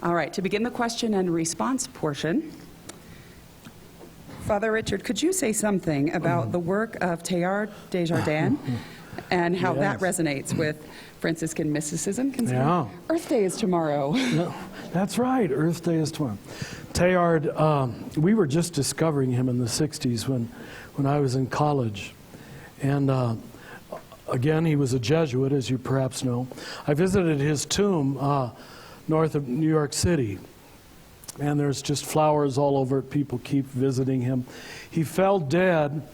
All right, to begin the question and response portion, Father Richard, could you say something about the work of Teilhard de Desjardins and how that resonates with Franciscan Mysticism, considering Earth Day is tomorrow? No, that's right, Earth Day is tomorrow. Teilhard, we were just discovering him in the 60s when I was in college. And again, he was a Jesuit, as you perhaps know. I visited his tomb north of New York City. And there's just flowers all over it. People keep visiting him. He fell dead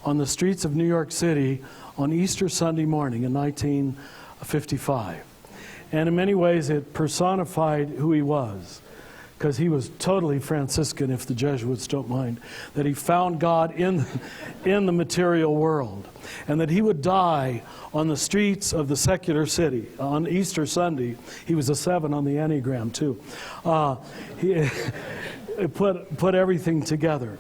on the streets of New York City on Easter Sunday morning in 1955. And in many ways, it personified who he was, because he was totally Franciscan, if the Jesuits don't mind, that he found God in the material world, and that he would die on the streets of the secular city on Easter Sunday. He was a 7 on the Enneagram, too. He put everything together.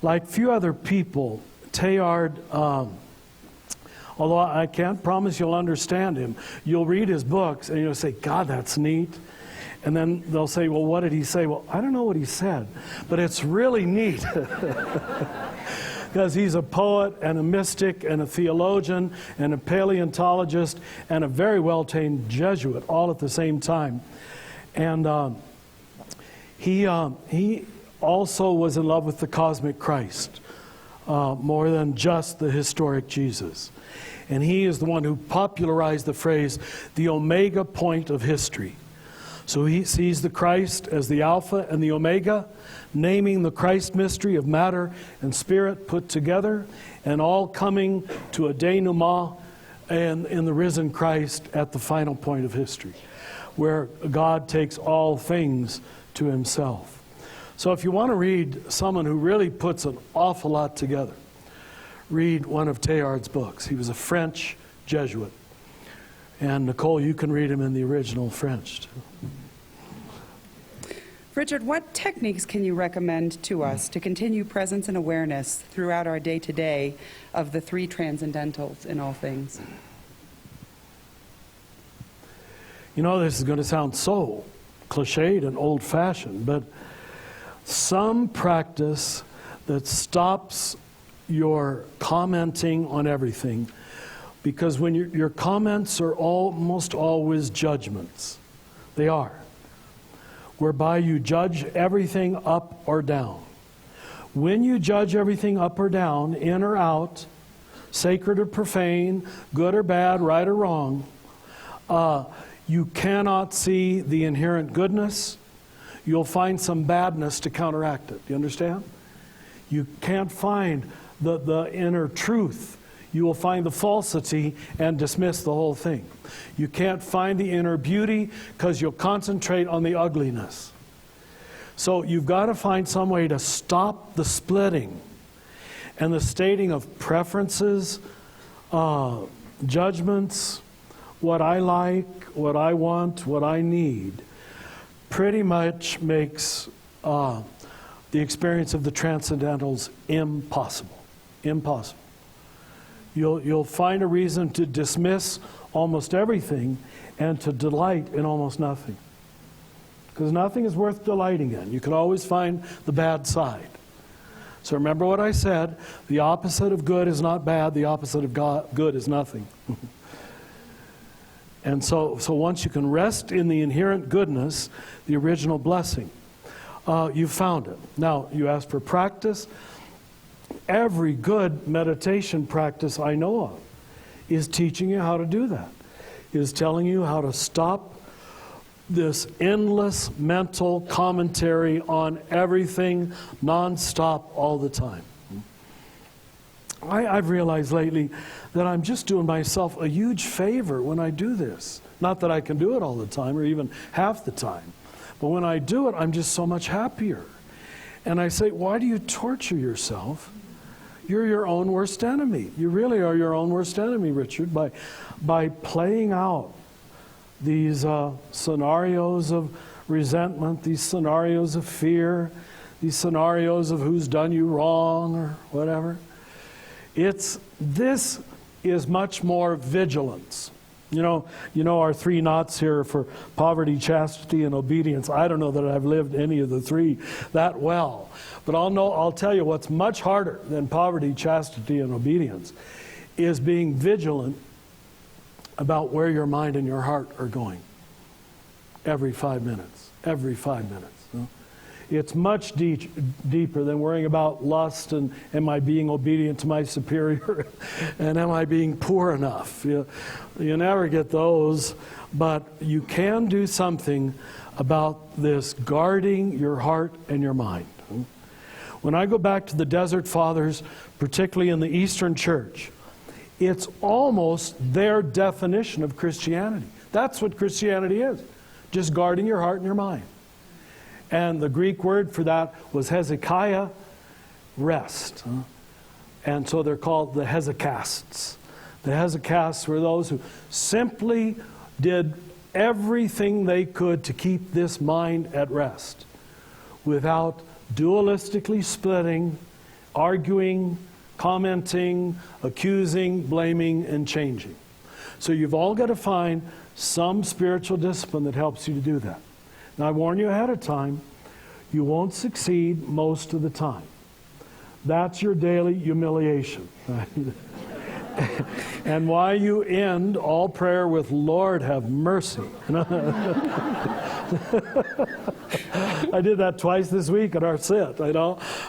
Like few other people, Teilhard, although I can't promise you'll understand him, you'll read his books and you'll say, God, that's neat. And then they'll say, well, what did he say? Well, I don't know what he said, but it's really neat. Because he's a poet and a mystic and a theologian and a paleontologist and a very well-trained Jesuit all at the same time. And he also was in love with the cosmic Christ, more than just the historic Jesus. And he is the one who popularized the phrase, the omega point of history. So he sees the Christ as the Alpha and the Omega, naming the Christ mystery of matter and spirit put together, and all coming to a denouement and in the risen Christ at the final point of history, where God takes all things to himself. So if you want to read someone who really puts an awful lot together, read one of Teilhard's books. He was a French Jesuit. And Nicole, you can read him in the original French, too. Richard, what techniques can you recommend to us to continue presence and awareness throughout our day-to-day of the three transcendentals in all things? You know, this is going to sound so cliched and old-fashioned, but some practice that stops your commenting on everything, because when your comments are almost always judgments. They are. Whereby you judge everything up or down. When you judge everything up or down, in or out, sacred or profane, good or bad, right or wrong, you cannot see the inherent goodness. You'll find some badness to counteract it. Do you understand? You can't find the inner truth. You will find the falsity and dismiss the whole thing. You can't find the inner beauty because you'll concentrate on the ugliness. So you've got to find some way to stop the splitting and the stating of preferences, judgments, what I like, what I want, what I need. Pretty much makes the experience of the transcendentals impossible. Impossible. You'll find a reason to dismiss almost everything and to delight in almost nothing. Because nothing is worth delighting in. You can always find the bad side. So remember what I said, the opposite of good is not bad, the opposite of good is nothing. And so once you can rest in the inherent goodness, the original blessing, you've found it. Now, you ask for practice. Every good meditation practice I know of is teaching you how to do that. Is telling you how to stop this endless mental commentary on everything, non-stop, all the time. I've realized lately that I'm just doing myself a huge favor when I do this. Not that I can do it all the time or even half the time. But when I do it, I'm just so much happier. And I say, why do you torture yourself? You're your own worst enemy. You really are your own worst enemy, Richard, by playing out these scenarios of resentment, these scenarios of fear, these scenarios of who's done you wrong or whatever. This is much more vigilance. You know our three knots here for poverty, chastity, and obedience. I don't know that I've lived any of the three that well. But I'll tell you what's much harder than poverty, chastity, and obedience is being vigilant about where your mind and your heart are going every 5 minutes. Every 5 minutes. It's much deeper than worrying about lust and am I being obedient to my superior and am I being poor enough. You never get those, but you can do something about this guarding your heart and your mind. When I go back to the Desert Fathers, particularly in the Eastern Church, it's almost their definition of Christianity. That's what Christianity is, just guarding your heart and your mind. And the Greek word for that was Hezekiah, rest. And so they're called the Hezekiasts. The Hezekiasts were those who simply did everything they could to keep this mind at rest without dualistically splitting, arguing, commenting, accusing, blaming, and changing. So you've all got to find some spiritual discipline that helps you to do that. Now, I warn you ahead of time, you won't succeed most of the time. That's your daily humiliation. And why you end all prayer with, Lord, have mercy. I did that twice this week at our sit.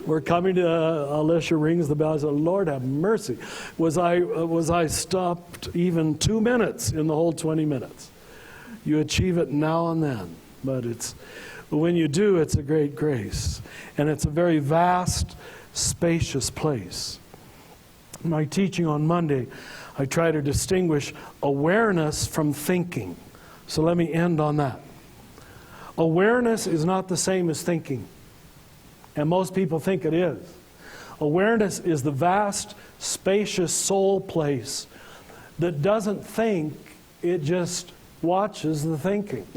We're coming to, Alicia rings the bell. I said, Lord, have mercy. Was I stopped even 2 minutes in the whole 20 minutes? You achieve it now and then. But when you do, it's a great grace. And it's a very vast, spacious place. In my teaching on Monday, I try to distinguish awareness from thinking. So let me end on that. Awareness is not the same as thinking. And most people think it is. Awareness is the vast, spacious soul place that doesn't think, it just watches the thinking.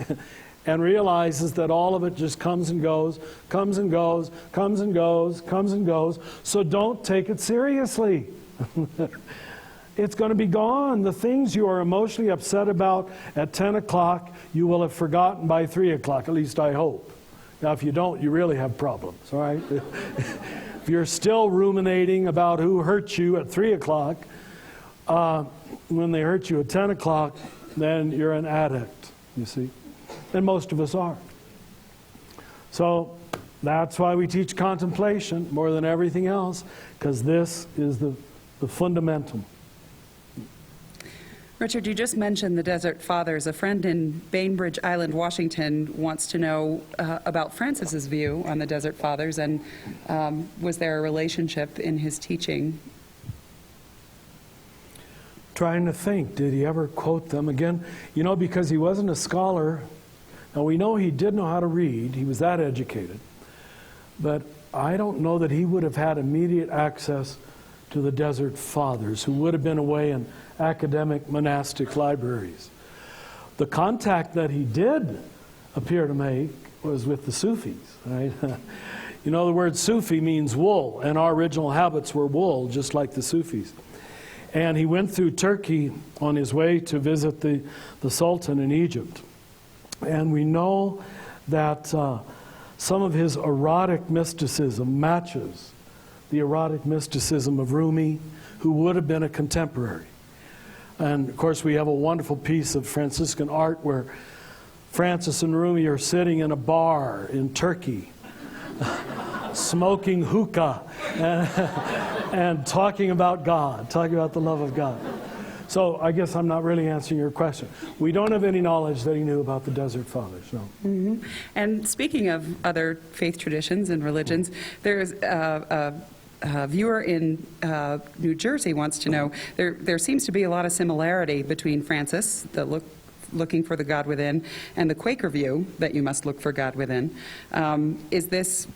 And realizes that all of it just comes and goes, comes and goes, comes and goes, comes and goes. So don't take it seriously. It's going to be gone. The things you are emotionally upset about at 10 o'clock, you will have forgotten by 3 o'clock, at least I hope. Now, if you don't, you really have problems, all right? If you're still ruminating about who hurt you at 3 o'clock, when they hurt you at 10 o'clock, then you're an addict, you see. And most of us are. So that's why we teach contemplation more than everything else, because this is the fundamentum. Richard, you just mentioned the Desert Fathers. A friend in Bainbridge Island, Washington, wants to know about Francis's view on the Desert Fathers, and was there a relationship in his teaching? Trying to think, did he ever quote them again? Because he wasn't a scholar. Now, we know he did know how to read. He was that educated. But I don't know that he would have had immediate access to the Desert Fathers, who would have been away in academic monastic libraries. The contact that he did appear to make was with the Sufis, right? The word Sufi means wool, and our original habits were wool, just like the Sufis. And he went through Turkey on his way to visit the Sultan in Egypt. And we know that some of his erotic mysticism matches the erotic mysticism of Rumi, who would have been a contemporary. And of course, we have a wonderful piece of Franciscan art where Francis and Rumi are sitting in a bar in Turkey, smoking hookah and talking about God, talking about the love of God. So I guess I'm not really answering your question. We don't have any knowledge that he knew about the Desert Fathers, no. Mm-hmm. And speaking of other faith traditions and religions, there's a viewer in New Jersey wants to know, there seems to be a lot of similarity between Francis, looking for the God within, and the Quaker view that you must look for God within. Is this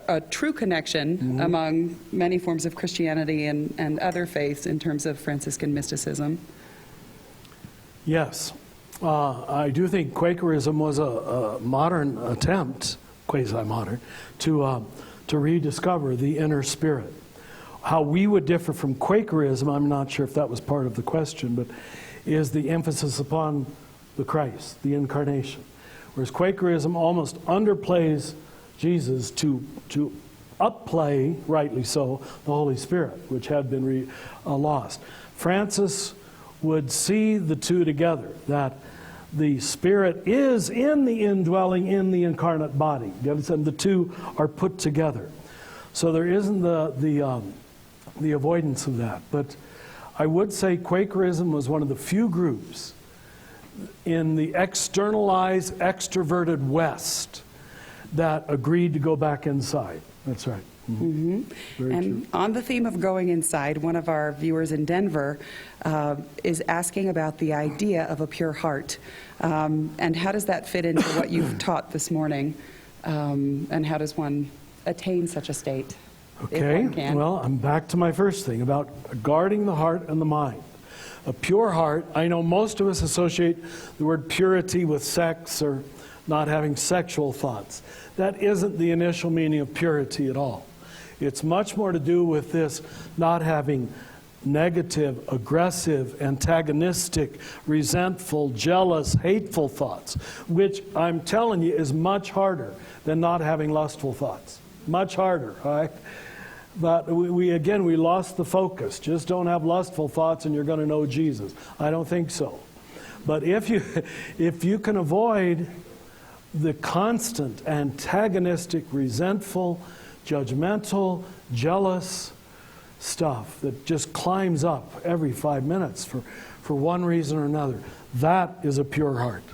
a true connection among many forms of Christianity and other faiths in terms of Franciscan mysticism? Yes. I do think Quakerism was a modern attempt, quasi-modern, to rediscover the inner spirit. How we would differ from Quakerism, I'm not sure if that was part of the question, but is the emphasis upon the Christ, the incarnation. Whereas Quakerism almost underplays Jesus to upplay, rightly so, the Holy Spirit, which had been lost. Francis would see the two together, that the Spirit is in the indwelling in the incarnate body. You understand? The two are put together. So there isn't the avoidance of that. But I would say Quakerism was one of the few groups in the externalized, extroverted West that agreed to go back inside. That's right. Mm-hmm. Very And true. on the theme of going inside, one of our viewers in Denver is asking about the idea of a pure heart. And how does that fit into what you've taught this morning? And how does one attain such a state? If Okay, one can? well, I'm back to my first thing about guarding the heart and the mind. A pure heart, I know most of us associate the word purity with sex or not having sexual thoughts. That isn't the initial meaning of purity at all. It's much more to do with this not having negative, aggressive, antagonistic, resentful, jealous, hateful thoughts, which I'm telling you is much harder than not having lustful thoughts. Much harder, all right? But we lost the focus. Just don't have lustful thoughts and you're going to know Jesus. I don't think so. But if you can avoid the constant antagonistic, resentful, judgmental, jealous stuff that just climbs up every 5 minutes for one reason or another, that is a pure heart.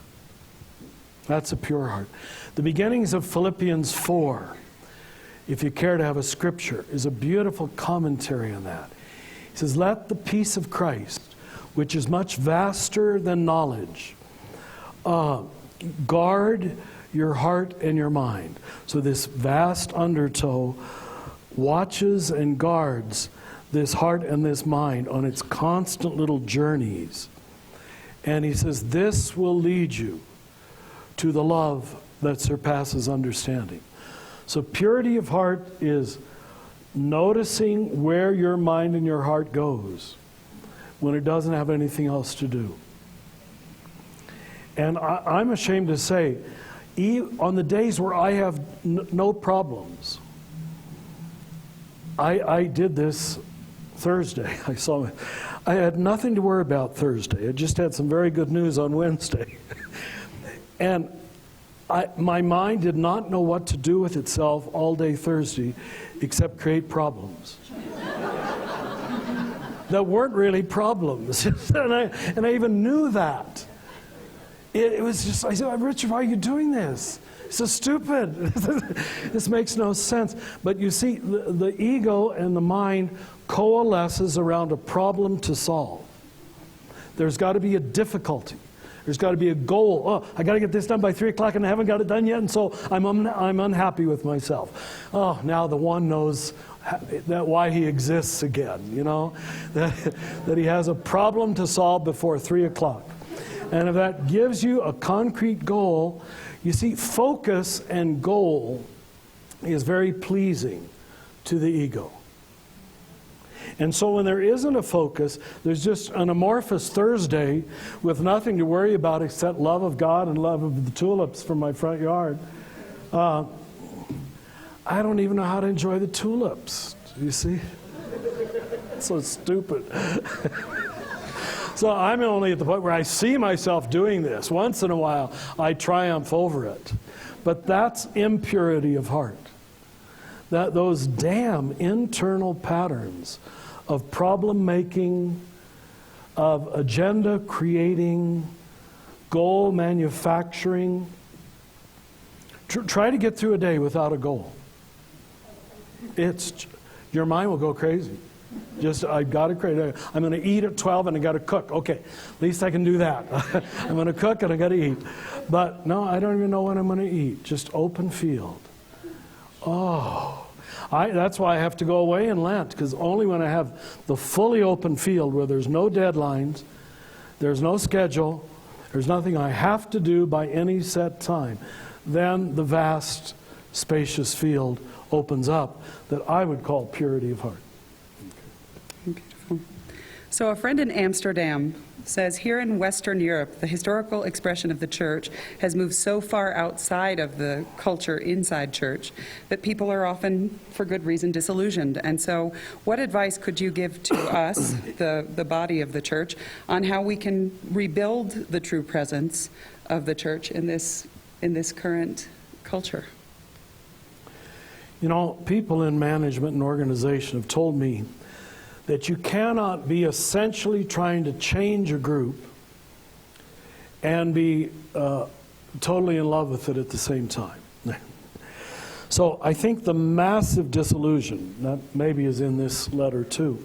That's a pure heart. The beginnings of Philippians 4, if you care to have a scripture, is a beautiful commentary on that. He says, "Let the peace of Christ, which is much vaster than knowledge, guard your heart and your mind." So this vast undertow watches and guards this heart and this mind on its constant little journeys. And he says, this will lead you to the love that surpasses understanding. So purity of heart is noticing where your mind and your heart goes when it doesn't have anything else to do. And I'm ashamed to say, on the days where I have no problems, I did this Thursday. I had nothing to worry about Thursday. I just had some very good news on Wednesday. And my mind did not know what to do with itself all day Thursday except create problems. That weren't really problems. and I even knew that. It was just, I said, "Richard, why are you doing this? It's so stupid. This makes no sense." But you see, the ego and the mind coalesces around a problem to solve. There's got to be a difficulty. There's got to be a goal. Oh, I got to get this done by 3 o'clock and I haven't got it done yet, and so I'm unhappy with myself. Oh, now the one knows that why he exists again, you know, that he has a problem to solve before 3 o'clock. And if that gives you a concrete goal, you see, focus and goal is very pleasing to the ego. And so when there isn't a focus, there's just an amorphous Thursday with nothing to worry about except love of God and love of the tulips from my front yard. I don't even know how to enjoy the tulips, you see? It's so stupid. So I'm only at the point where I see myself doing this. Once in a while, I triumph over it. But that's impurity of heart. Those damn internal patterns of problem making, of agenda creating, goal manufacturing. Try to get through a day without a goal. Your mind will go crazy. Just, I've got to create. I'm going to eat at 12 and I got to cook. Okay, at least I can do that. I'm going to cook and I got to eat. But no, I don't even know when I'm going to eat. Just open field. Oh, that's why I have to go away in Lent, because only when I have the fully open field where there's no deadlines, there's no schedule, there's nothing I have to do by any set time, then the vast, spacious field opens up that I would call purity of heart. Beautiful. So a friend in Amsterdam says, here in Western Europe, the historical expression of the church has moved so far outside of the culture inside church that people are often, for good reason, disillusioned. And so what advice could you give to us, the body of the church, on how we can rebuild the true presence of the church in this current culture? You know, people in management and organization have told me that you cannot be essentially trying to change a group and be totally in love with it at the same time. So I think the massive disillusion, that maybe is in this letter too,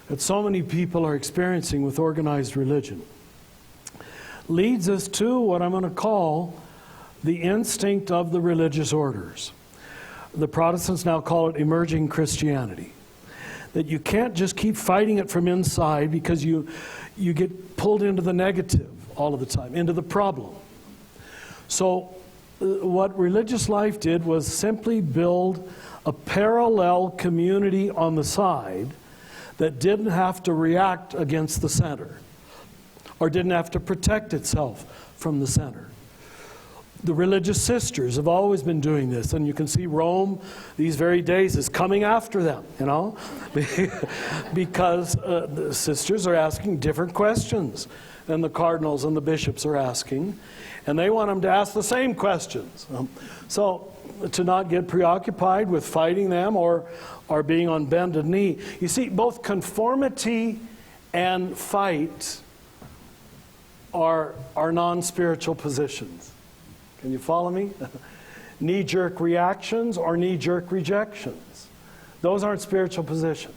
that so many people are experiencing with organized religion, leads us to what I'm going to call the instinct of the religious orders. The Protestants now call it emerging Christianity. That you can't just keep fighting it from inside because you get pulled into the negative all of the time, into the problem. So what religious life did was simply build a parallel community on the side that didn't have to react against the center or didn't have to protect itself from the center. The religious sisters have always been doing this, and you can see Rome these very days is coming after them, you know, because the sisters are asking different questions than the cardinals and the bishops are asking, and they want them to ask the same questions. So to not get preoccupied with fighting them or being on bended knee. You see, both conformity and fight are non-spiritual positions. Can you follow me? Knee-jerk reactions or knee-jerk rejections. Those aren't spiritual positions.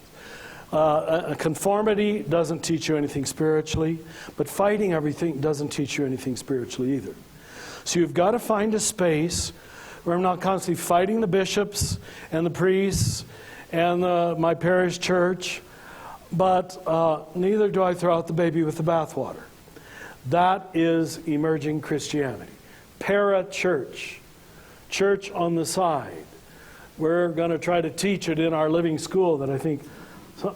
Conformity doesn't teach you anything spiritually, but fighting everything doesn't teach you anything spiritually either. So you've got to find a space where I'm not constantly fighting the bishops and the priests and my parish church, but neither do I throw out the baby with the bathwater. That is emerging Christianity. Para-church, church on the side. We're going to try to teach it in our living school that I think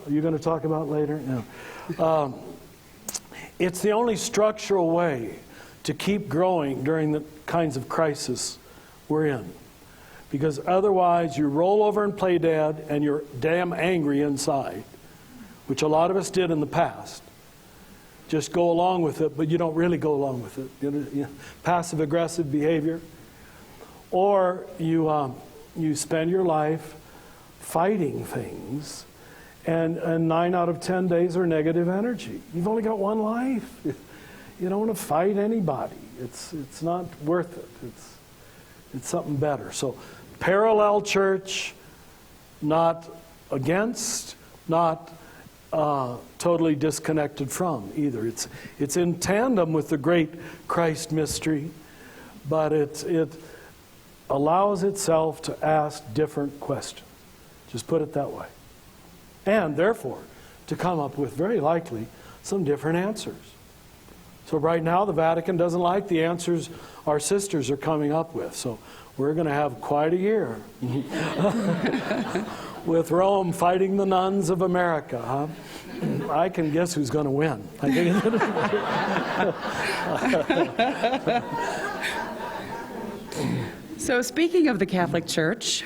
you're going to talk about later. Yeah. It's the only structural way to keep growing during the kinds of crisis we're in. Because otherwise you roll over and play dead and you're damn angry inside, which a lot of us did in the past. Just go along with it, but you don't really go along with it. You know, passive-aggressive behavior. Or you spend your life fighting things, and 9 out of 10 days are negative energy. You've only got one life. You don't want to fight anybody. It's not worth it. It's something better. So parallel church, not against, not totally disconnected from either. It's in tandem with the great Christ mystery, but it allows itself to ask different questions. Just put it that way. And therefore, to come up with very likely some different answers. So right now the Vatican doesn't like the answers our sisters are coming up with. So we're going to have quite a year with Rome fighting the nuns of America. Huh? I can guess who's going to win. So speaking of the Catholic Church,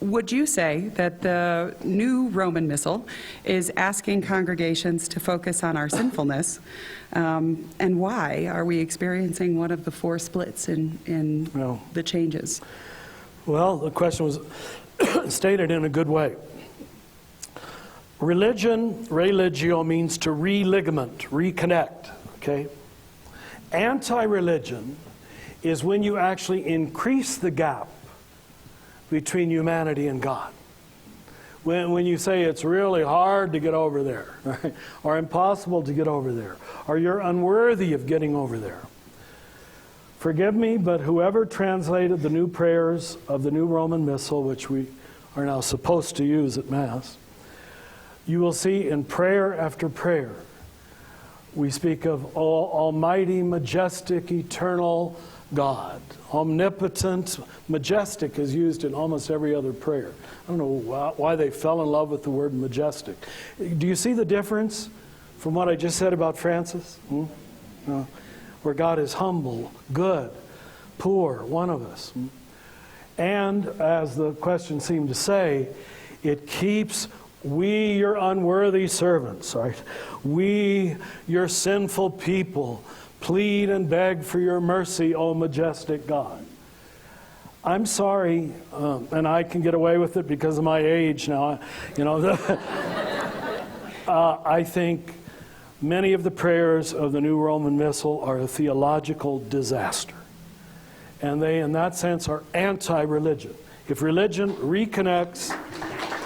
would you say that the new Roman Missal is asking congregations to focus on our sinfulness? And why are we experiencing one of the 4 splits in the changes? Well, the question was stated in a good way. Religion, religio, means to religament, reconnect, okay? Anti-religion is when you actually increase the gap between humanity and God. When you say it's really hard to get over there, right? Or impossible to get over there, or you're unworthy of getting over there. Forgive me, but whoever translated the new prayers of the new Roman Missal, which we are now supposed to use at Mass, you will see in prayer after prayer, we speak of almighty, majestic, eternal God. Omnipotent, majestic is used in almost every other prayer. I don't know why they fell in love with the word majestic. Do you see the difference from what I just said about Francis? No. Where God is humble, good, poor, one of us. And, as the question seemed to say, it keeps we, your unworthy servants, right? We, your sinful people, plead and beg for your mercy, O majestic God. I'm sorry, and I can get away with it because of my age now. I think many of the prayers of the New Roman Missal are a theological disaster. And they, in that sense, are anti-religion. If religion reconnects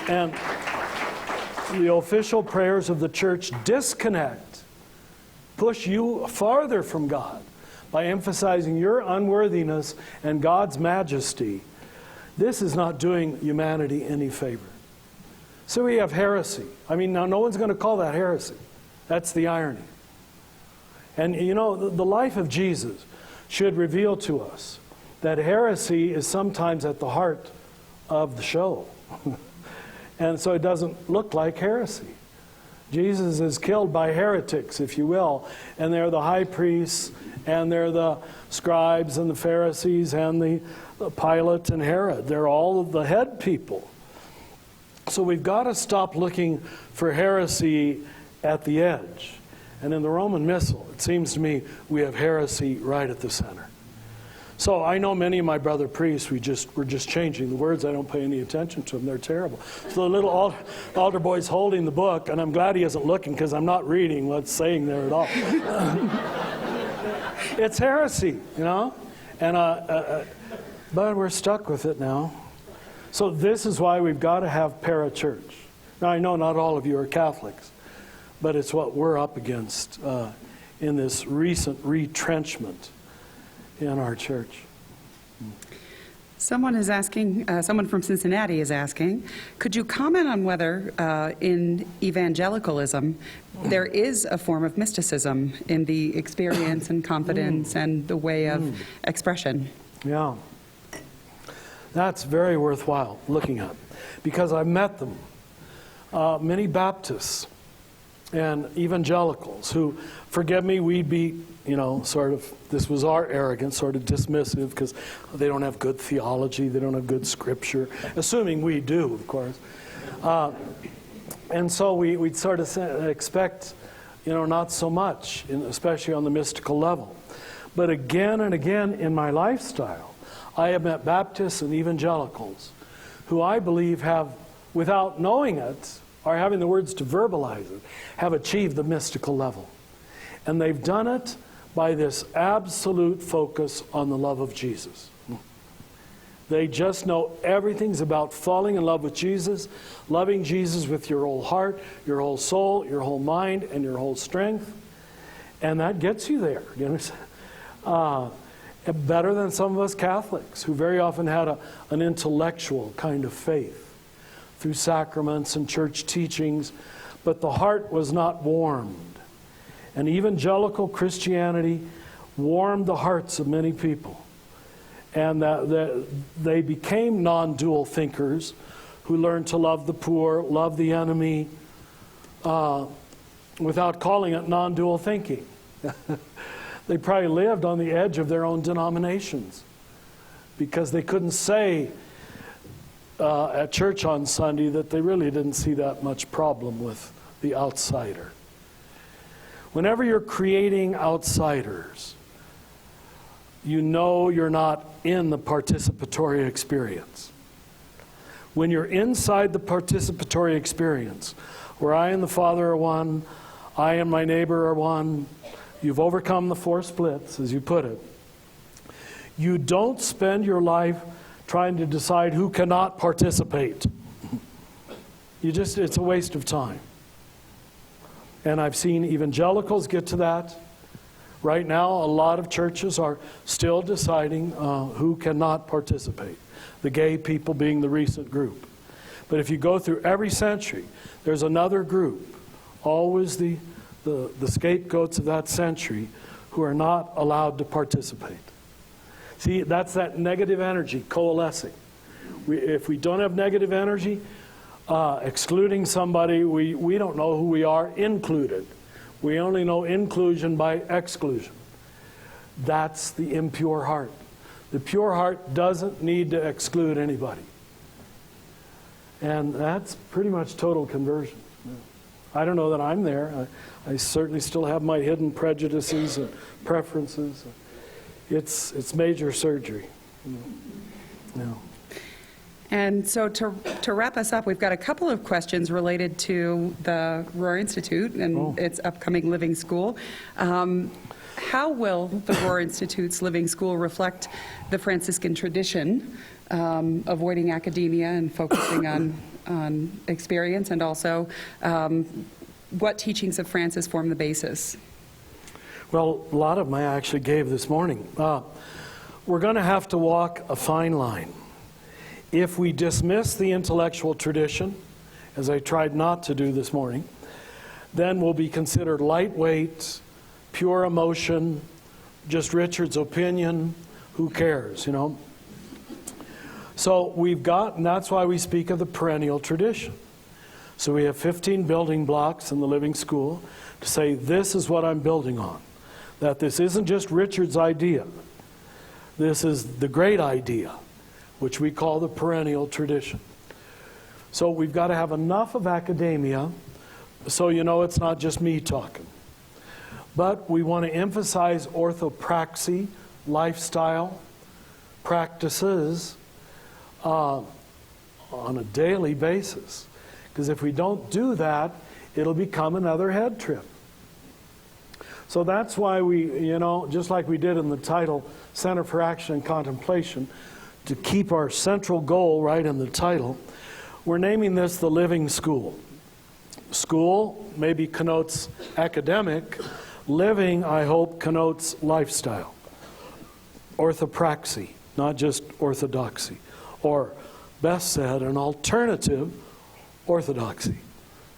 and the official prayers of the church disconnect, push you farther from God by emphasizing your unworthiness and God's majesty, this is not doing humanity any favor. So we have heresy. I mean, now no one's going to call that heresy. That's the irony. And you know, the life of Jesus should reveal to us that heresy is sometimes at the heart of the show. And so it doesn't look like heresy. Jesus is killed by heretics, if you will, and they're the high priests, and they're the scribes and the Pharisees and the Pilate and Herod. They're all of the head people. So we've got to stop looking for heresy at the edge. And in the Roman Missal, it seems to me we have heresy right at the center. So I know many of my brother priests, we're just changing the words. I don't pay any attention to them. They're terrible. So the little altar boy's holding the book, and I'm glad he isn't looking because I'm not reading what's saying there at all. It's heresy, you know? And but we're stuck with it now. So this is why we've got to have parachurch. Now I know not all of you are Catholics, but it's what we're up against in this recent retrenchment in our church. Someone is asking, someone from Cincinnati is asking, could you comment on whether in evangelicalism there is a form of mysticism in the experience and confidence and the way of expression? Yeah. That's very worthwhile looking at, because I've met them. Many Baptists and evangelicals who, forgive me, we'd be, you know, sort of, this was our arrogance, sort of dismissive, because they don't have good theology, they don't have good scripture, assuming we do, of course. And so we'd sort of expect, you know, not so much, especially on the mystical level. But again and again in my lifestyle, I have met Baptists and evangelicals who I believe have, without knowing it, or having the words to verbalize it, have achieved the mystical level. And they've done it by this absolute focus on the love of Jesus. They just know everything's about falling in love with Jesus, loving Jesus with your whole heart, your whole soul, your whole mind, and your whole strength. And that gets you there. You understand? Better than some of us Catholics, who very often had an intellectual kind of faith through sacraments and church teachings, but the heart was not warmed. And evangelical Christianity warmed the hearts of many people. And they became non-dual thinkers who learned to love the poor, love the enemy, without calling it non-dual thinking. They probably lived on the edge of their own denominations because they couldn't say at church on Sunday that they really didn't see that much problem with the outsider. Whenever you're creating outsiders, you know you're not in the participatory experience. When you're inside the participatory experience, where I and the Father are one, I and my neighbor are one, you've overcome the 4 splits, as you put it. You don't spend your life trying to decide who cannot participate. It's a waste of time. And I've seen evangelicals get to that. Right now, a lot of churches are still deciding who cannot participate, the gay people being the recent group. But if you go through every century, there's another group, always the scapegoats of that century, who are not allowed to participate. See, that's that negative energy coalescing. If we don't have negative energy, excluding somebody, we don't know who we are included. We only know inclusion by exclusion. That's the impure heart. The pure heart doesn't need to exclude anybody. And that's pretty much total conversion. I don't know that I'm there. I certainly still have my hidden prejudices and preferences. It's major surgery. No. And so to wrap us up, we've got a couple of questions related to the Rohr Institute and its upcoming Living School. How will the Rohr Institute's Living School reflect the Franciscan tradition, avoiding academia and focusing on experience, and also what teachings of Francis form the basis? Well, a lot of them I actually gave this morning. We're going to have to walk a fine line. If we dismiss the intellectual tradition, as I tried not to do this morning, then we'll be considered lightweight, pure emotion, just Richard's opinion, who cares, you know? So we've got, and that's why we speak of the perennial tradition. So we have 15 building blocks in the Living School to say, this is what I'm building on. That this isn't just Richard's idea. This is the great idea, which we call the perennial tradition. So we've got to have enough of academia so you know it's not just me talking. But we want to emphasize orthopraxy, lifestyle, practices on a daily basis. Because if we don't do that, it'll become another head trip. So that's why we, you know, just like we did in the title, Center for Action and Contemplation, to keep our central goal right in the title, we're naming this the Living School. School maybe connotes academic. Living, I hope, connotes lifestyle. Orthopraxy, not just orthodoxy. Or, best said, an alternative orthodoxy.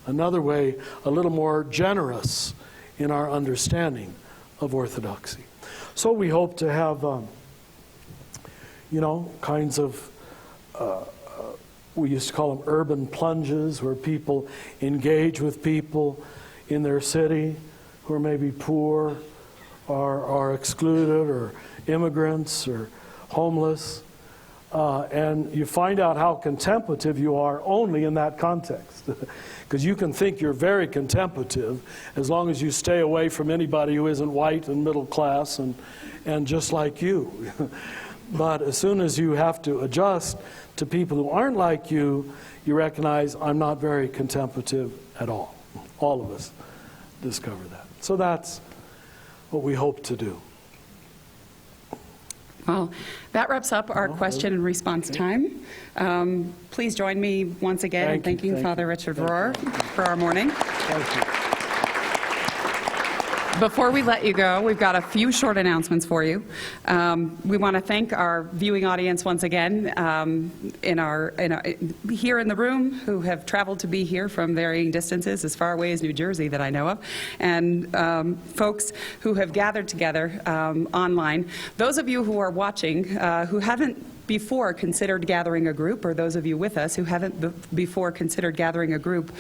Another way, a little more generous in our understanding of orthodoxy. So we hope to have, you know, kinds of, we used to call them urban plunges, where people engage with people in their city who are maybe poor or are excluded or immigrants or homeless. And you find out how contemplative you are only in that context. Because you can think you're very contemplative as long as you stay away from anybody who isn't white and middle class and just like you. But as soon as you have to adjust to people who aren't like you, you recognize I'm not very contemplative at all. All of us discover that. So that's what we hope to do. Well, that wraps up our question and response time. Please join me once again in thanking Father Richard Rohr for our morning. Thank you. Before we let you go, we've got a few short announcements for you. We want to thank our viewing audience once again here in the room, who have traveled to be here from varying distances, as far away as New Jersey that I know of, and folks who have gathered together online. Those of you who are watching who haven't before considered gathering a group, or those of you with us who haven't before considered gathering a group,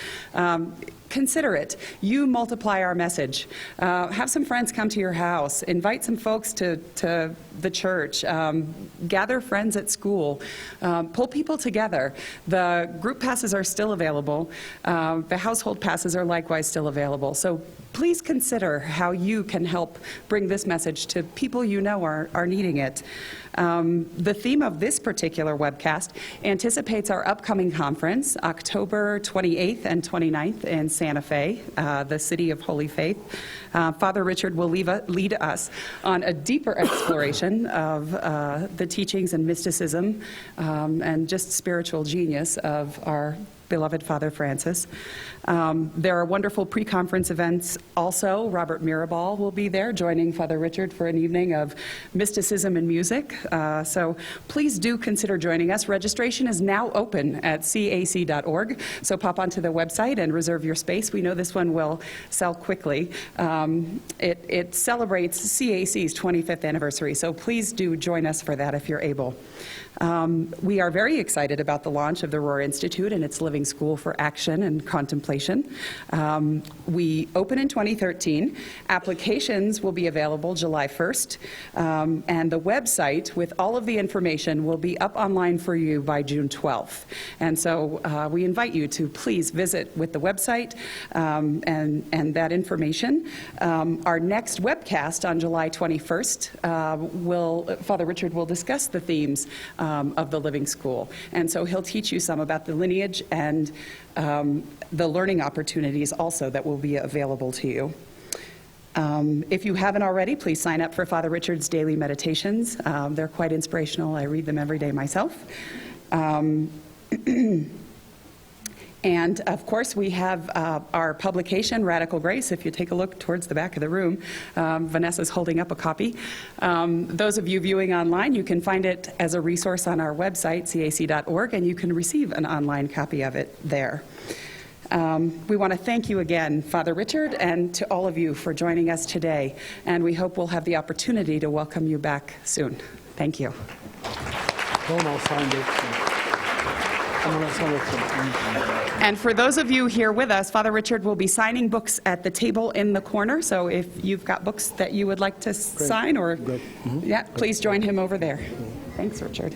consider it. You multiply our message. Have some friends come to your house. Invite some folks to the church. Gather friends at school. Pull people together. The group passes are still available. The household passes are likewise still available. So please consider how you can help bring this message to people you know are needing it. The theme of this particular webcast anticipates our upcoming conference, October 28th and 29th in Santa Fe, the City of Holy Faith. Father Richard will lead us on a deeper exploration of the teachings and mysticism and just spiritual genius of our beloved Father Francis. There are wonderful pre-conference events also. Robert Mirabal will be there, joining Father Richard for an evening of mysticism and music. So please do consider joining us. Registration is now open at cac.org, so pop onto the website and reserve your space. We know this one will sell quickly. It celebrates CAC's 25th anniversary, so please do join us for that if you're able. We are very excited about the launch of the Rohr Institute and its Living Living School for action and contemplation. We open in 2013. Applications will be available July 1st, and the website with all of the information will be up online for you by June 12th. And so we invite you to please visit with the website and that information. Our next webcast on July 21st, Father Richard will discuss the themes of the Living School. And so he'll teach you some about the lineage and the learning opportunities also that will be available to you. If you haven't already, please sign up for Father Richard's daily meditations. They're quite inspirational. I read them every day myself. And of course, we have our publication, Radical Grace. If you take a look towards the back of the room, Vanessa's holding up a copy. Those of you viewing online, you can find it as a resource on our website, cac.org, and you can receive an online copy of it there. We want to thank you again, Father Richard, and to all of you for joining us today. And we hope we'll have the opportunity to welcome you back soon. Thank you. And for those of you here with us, Father Richard will be signing books at the table in the corner. So if you've got books that you would like to sign, or yeah, please join him over there. Thanks, Richard.